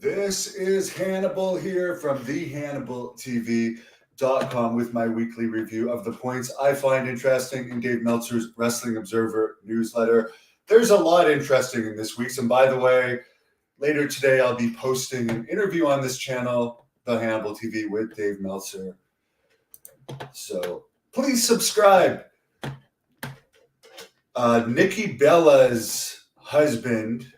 This is Hannibal here from thehannibaltv.com with my weekly review of the points I find interesting in Dave Meltzer's Wrestling Observer newsletter. There's a lot interesting in this week's, and by the way, later today I'll be posting an interview on this channel, The Hannibal TV, with Dave Meltzer. So please subscribe. Nikki Bella's husband,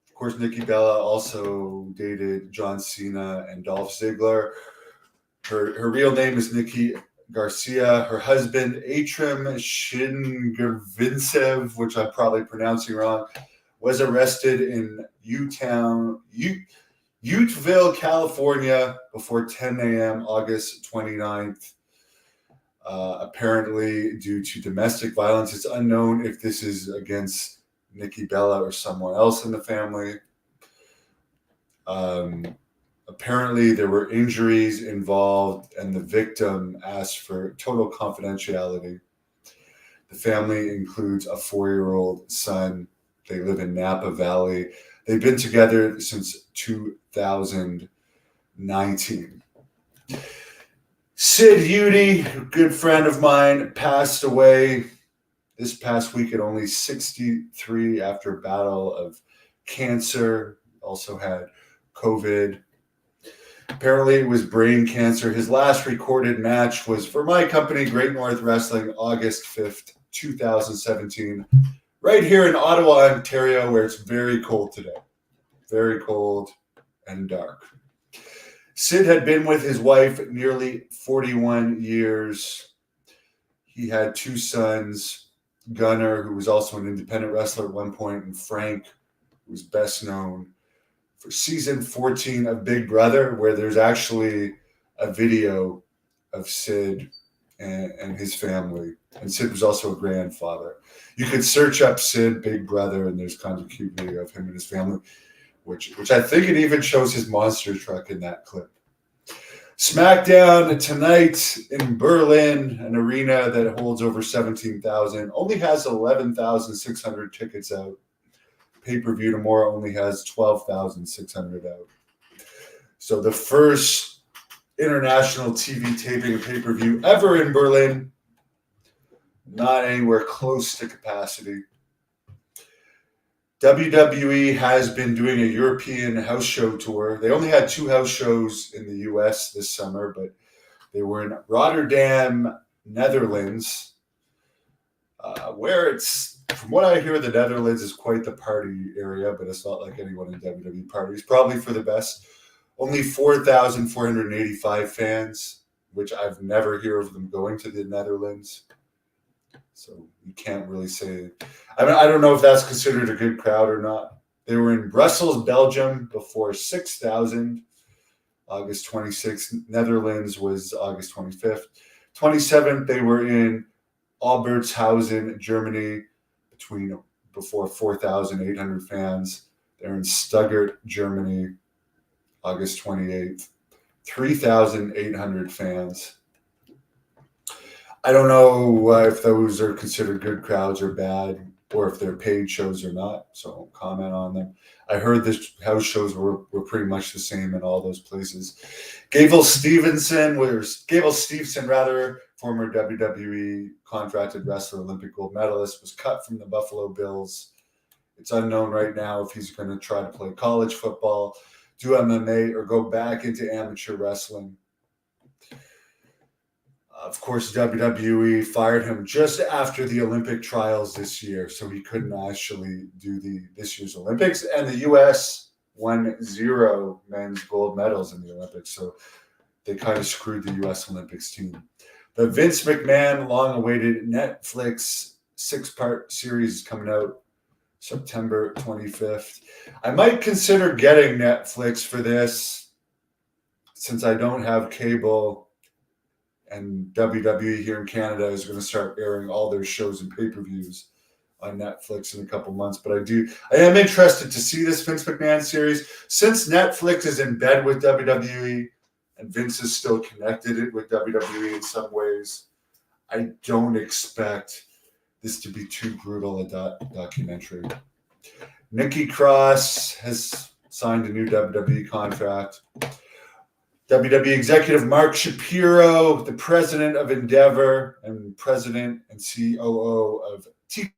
of course, Nikki Bella also dated John Cena and Dolph Ziggler. Her real name is Nikki Garcia. Her husband, Atrim Shingervintsev, which I'm probably pronouncing wrong, was arrested in Uteville, California before 10 a.m. August 29th. Apparently due to domestic violence. It's unknown if this is against Nikki Bella or someone else in the family. Apparently there were injuries involved and the victim asked for total confidentiality. The family includes a 4-year-old son. They live in Napa Valley. They've been together since 2019. Sid Udy, a good friend of mine, passed away this past week at only 63 after a battle of cancer. Also had COVID. Apparently it was brain cancer. His last recorded match was for my company, Great North Wrestling, August 5th, 2017, right here in Ottawa, Ontario, where it's very cold today. Very cold and dark. Sid had been with his wife nearly 41 years. He had 2 sons, Gunnar, who was also an independent wrestler at one point, and Frank, who was best known for season 14 of Big Brother, where there's actually a video of Sid and his family. And Sid was also a grandfather. You could search up Sid, Big Brother, and there's kind of a cute video of him and his family, which I think it even shows his monster truck in that clip. SmackDown tonight in Berlin, an arena that holds over 17,000, only has 11,600 tickets out. Pay-per-view tomorrow only has 12,600 out. So the first international TV taping of pay-per-view ever in Berlin, not anywhere close to capacity. WWE has been doing a European house show tour. They only had 2 house shows in the U.S. this summer, but they were in Rotterdam, Netherlands, where it's, from what I hear, the Netherlands is quite the party area, but it's not like anyone in WWE parties. Probably for the best. Only 4,485 fans, which I've never heard of them going to the Netherlands. So you can't really say. I mean, I don't know if that's considered a good crowd or not. They were in Brussels, Belgium, before 6,000, August 26th. Netherlands was August 25th. 27th, they were in Albertshausen, Germany, before 4,800 fans. They're in Stuttgart, Germany, August 28th. 3,800 fans. I don't know if those are considered good crowds or bad, or if they're paid shows or not, so I won't comment on them. I heard this house shows were pretty much the same in all those places. Gable Stevenson, former WWE contracted wrestler, Olympic gold medalist, was cut from the Buffalo Bills. It's unknown right now if he's going to try to play college football, do MMA, or go back into amateur wrestling. Of course, WWE fired him just after the Olympic trials this year, so he couldn't actually do this year's Olympics. And the U.S. won 0 men's gold medals in the Olympics, so they kind of screwed the U.S. Olympics team. The Vince McMahon long-awaited Netflix 6-part series is coming out September 25th. I might consider getting Netflix for this since I don't have cable. And WWE here in Canada is going to start airing all their shows and pay-per-views on Netflix in a couple months. But I am interested to see this Vince McMahon series. Since Netflix is in bed with WWE and Vince is still connected with WWE in some ways, I don't expect this to be too brutal a documentary. Nikki Cross has signed a new WWE contract. WWE executive Mark Shapiro, the president of Endeavor and president and COO of T.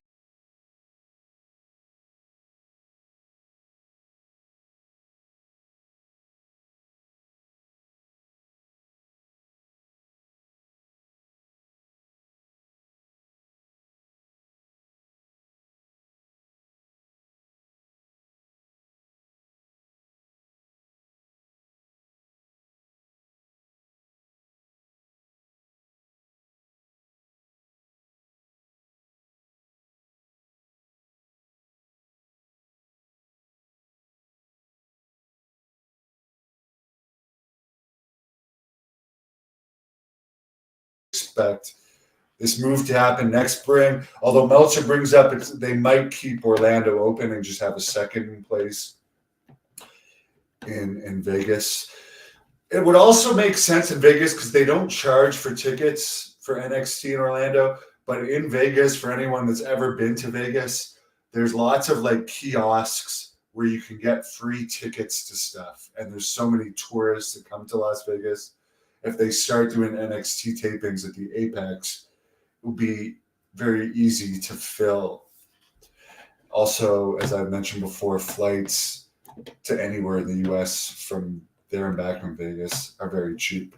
Expect this move to happen next spring. Although Meltzer brings up they might keep Orlando open and just have a second place in Vegas. It would also make sense in Vegas because they don't charge for tickets for NXT in Orlando. But in Vegas, for anyone that's ever been to Vegas, there's lots of like kiosks where you can get free tickets to stuff. And there's so many tourists that come to Las Vegas. If they start doing NXT tapings at the Apex, it will be very easy to fill. Also, as I mentioned before, flights to anywhere in the US from there and back from Vegas are very cheap.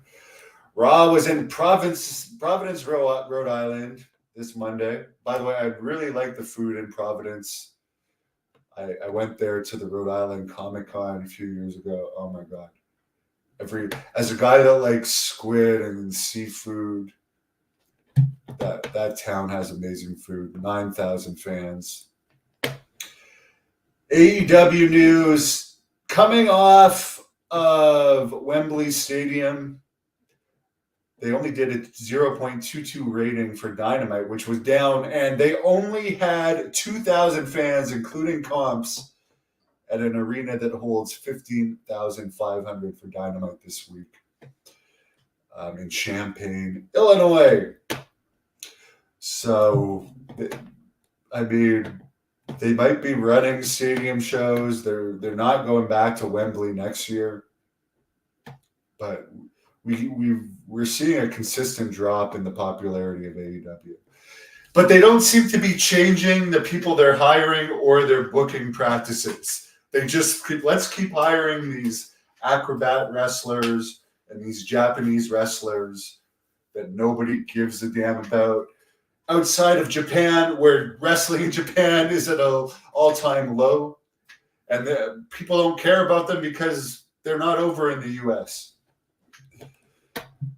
Raw was in Providence, Rhode Island this Monday. By the way, I really like the food in Providence. I went there to the Rhode Island Comic Con a few years ago. Oh my God. As a guy that likes squid and seafood, that town has amazing food. 9,000 fans. AEW news coming off of Wembley Stadium. They only did a 0.22 rating for Dynamite, which was down, and they only had 2,000 fans, including comps, at an arena that holds 15,500 for Dynamite this week in Champaign, Illinois. So, I mean, they might be running stadium shows. They're not going back to Wembley next year, but we're seeing a consistent drop in the popularity of AEW. But they don't seem to be changing the people they're hiring or their booking practices. They just let's keep hiring these acrobat wrestlers and these Japanese wrestlers that nobody gives a damn about. Outside of Japan, where wrestling in Japan is at an all-time low, and people don't care about them because they're not over in the U.S.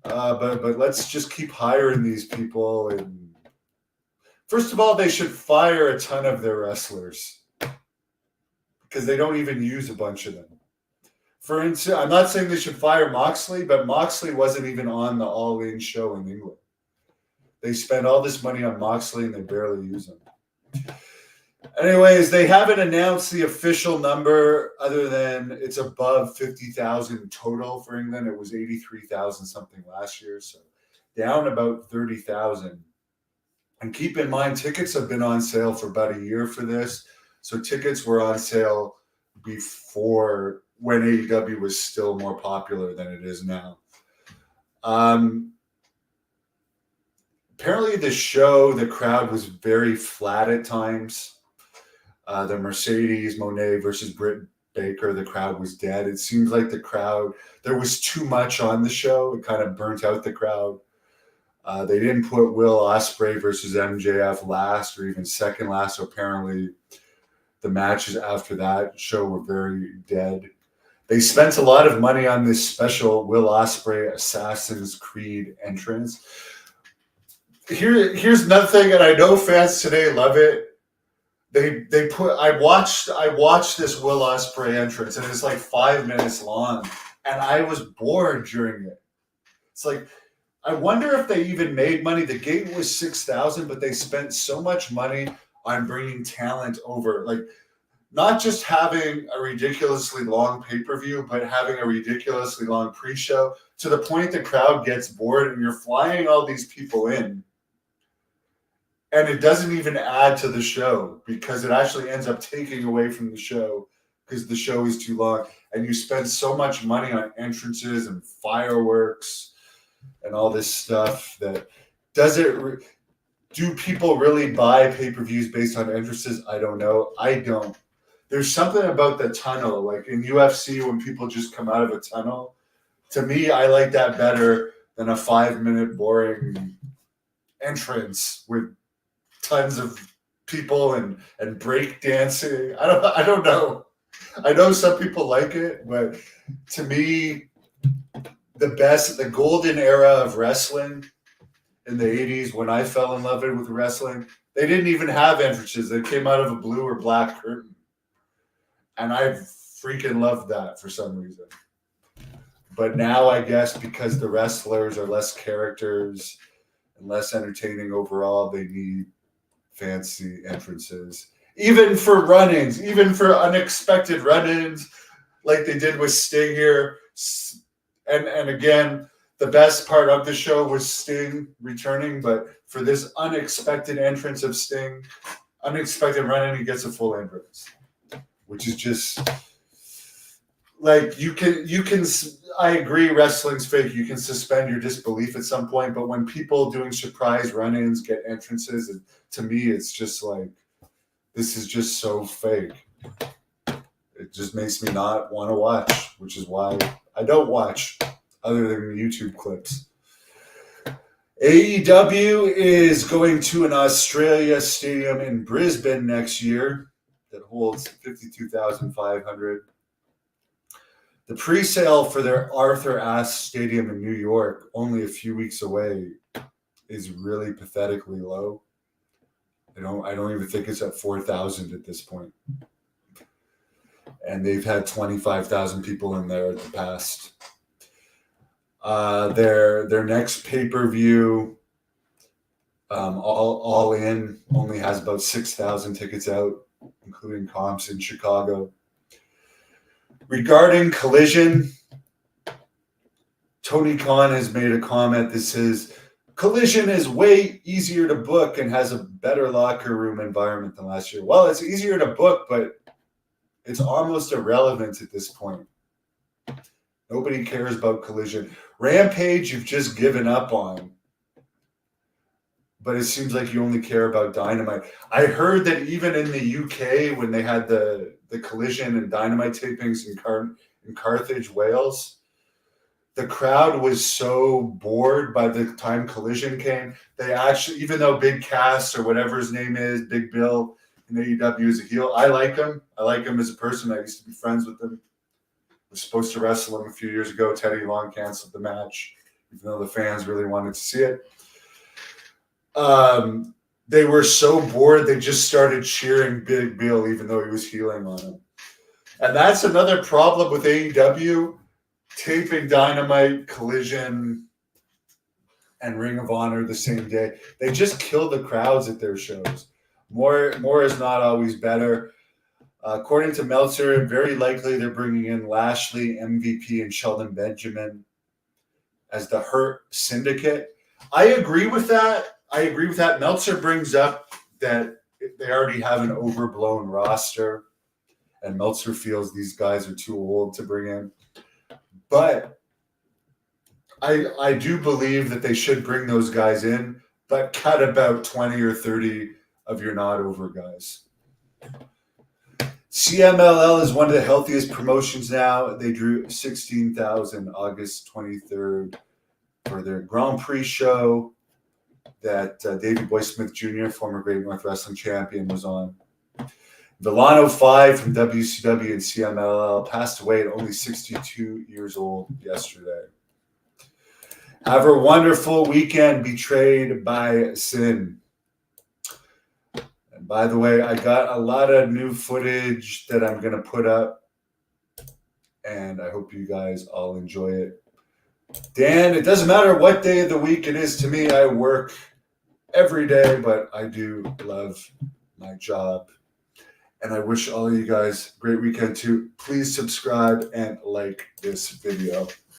But let's just keep hiring these people. And first of all, they should fire a ton of their wrestlers because they don't even use a bunch of them. For instance, I'm not saying they should fire Moxley, but Moxley wasn't even on the All In show in England. They spend all this money on Moxley and they barely use him. Anyways, they haven't announced the official number other than it's above 50,000 total for England. It was 83,000 something last year, so down about 30,000. And keep in mind, tickets have been on sale for about a year for this. So tickets were on sale before when AEW was still more popular than it is now. Apparently the show, the crowd was very flat at times. The Mercedes Moné versus Britt Baker, the crowd was dead. It seems like there was too much on the show. It kind of burnt out the crowd. They didn't put Will Ospreay versus MJF last or even second last. So apparently the matches after that show were very dead. They spent a lot of money on this special Will Ospreay Assassin's Creed entrance. Here's another thing, and I know fans today love it. I watched this Will Ospreay entrance, and it's like 5 minutes long, and I was bored during it. It's like, I wonder if they even made money. The gate was 6,000, but they spent so much money on bringing talent over, like not just having a ridiculously long pay-per-view, but having a ridiculously long pre-show to the point the crowd gets bored, and you're flying all these people in. And it doesn't even add to the show because it actually ends up taking away from the show because the show is too long, and you spend so much money on entrances and fireworks and all this stuff that do people really buy pay-per-views based on entrances? I don't know. I don't. There's something about the tunnel, like in UFC when people just come out of a tunnel. To me, I like that better than a 5-minute boring entrance with tons of people and break dancing. I don't know. I know some people like it, but to me, the golden era of wrestling in the 80s, when I fell in love with wrestling, they didn't even have entrances. They came out of a blue or black curtain. And I freaking loved that for some reason. But now I guess because the wrestlers are less characters and less entertaining overall, they need fancy entrances. Even for run-ins, even for unexpected run-ins, like they did with Sting here. And again, the best part of the show was Sting returning, but for this unexpected entrance of Sting, unexpected run-in, he gets a full entrance, which is just like you can. I agree, wrestling's fake. You can suspend your disbelief at some point, but when people doing surprise run-ins get entrances, to me, it's just like, this is just so fake. It just makes me not want to watch, which is why I don't watch other than YouTube clips. AEW is going to an Australia stadium in Brisbane next year that holds 52,500. The pre-sale for their Arthur Ashe Stadium in New York, only a few weeks away, is really pathetically low. I don't even think it's at 4,000 at this point. And they've had 25,000 people in there at the past. Their next pay-per-view, all in, only has about 6,000 tickets out, including comps in Chicago. Regarding Collision, Tony Khan has made a comment that says, Collision is way easier to book and has a better locker room environment than last year. Well, it's easier to book, but it's almost irrelevant at this point. Nobody cares about Collision. Rampage, you've just given up on. But it seems like you only care about Dynamite. I heard that even in the UK, when they had the Collision and Dynamite tapings in Carthage, Wales, the crowd was so bored by the time Collision came. They actually, even though Big Cass or whatever his name is, Big Bill in AEW is a heel, I like him. I like him as a person. I used to be friends with him. I was supposed to wrestle him a few years ago. Teddy Long canceled the match, even though the fans really wanted to see it. They were so bored they just started cheering Big Bill, even though he was healing on him. And that's another problem with AEW, taping Dynamite, Collision, and Ring of Honor the same day. They just kill the crowds at their shows. More is not always better. According to Meltzer, very likely they're bringing in Lashley, MVP, and Sheldon Benjamin as the Hurt Syndicate. I agree with that. Meltzer brings up that they already have an overblown roster, and Meltzer feels these guys are too old to bring in. But I do believe that they should bring those guys in, but cut about 20 or 30 of your not over guys. CMLL is one of the healthiest promotions now. They drew 16,000 August 23rd for their Grand Prix show that Davey Boy Smith Jr., former Great North Wrestling champion, was on. Villano 5 from WCW and CMLL passed away at only 62 years old yesterday. Have a wonderful weekend, Betrayed by Sin. And by the way, I got a lot of new footage that I'm going to put up, and I hope you guys all enjoy it. Dan, it doesn't matter what day of the week it is to me. I work every day, but I do love my job. And I wish all of you guys a great weekend too. Please subscribe and like this video.